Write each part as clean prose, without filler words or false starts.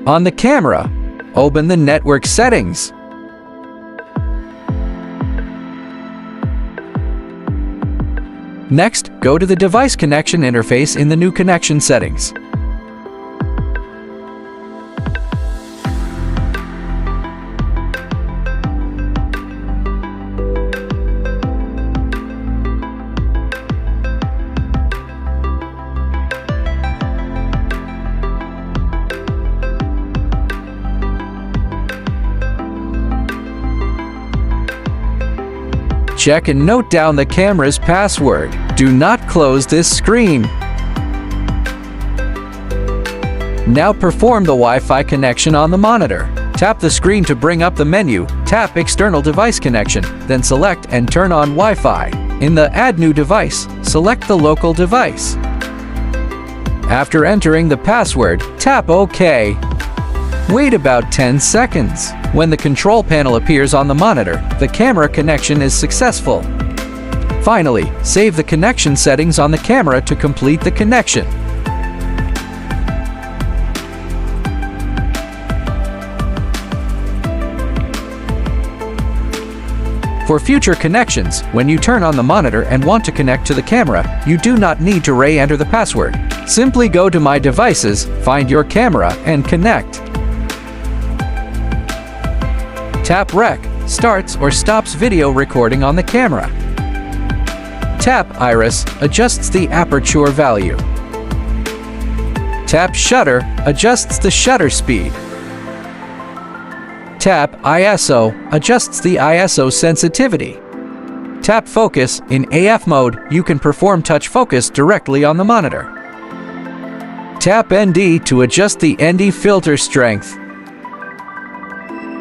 On the camera, open the network settings. Next, go to the device connection interface in the new connection settings. Check and note down the camera's password. Do not close this screen. Now perform the Wi-Fi connection on the monitor. Tap the screen to bring up the menu, tap External Device Connection, then select and turn on Wi-Fi. In the Add New Device, select the local device. After entering the password, tap OK. Wait about 10 seconds. When the control panel appears on the monitor, the camera connection is successful. Finally, save the connection settings on the camera to complete the connection. For future connections, when you turn on the monitor and want to connect to the camera, you do not need to re-enter the password. Simply go to My Devices, find your camera, and connect. Tap Rec, starts or stops video recording on the camera. Tap Iris, adjusts the aperture value. Tap Shutter, adjusts the shutter speed. Tap ISO, adjusts the ISO sensitivity. Tap Focus, in AF mode, you can perform touch focus directly on the monitor. Tap ND to adjust the ND filter strength.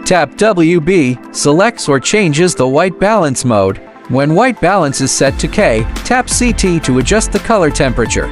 Tap WB, selects or changes the white balance mode. When white balance is set to K, tap CT to adjust the color temperature.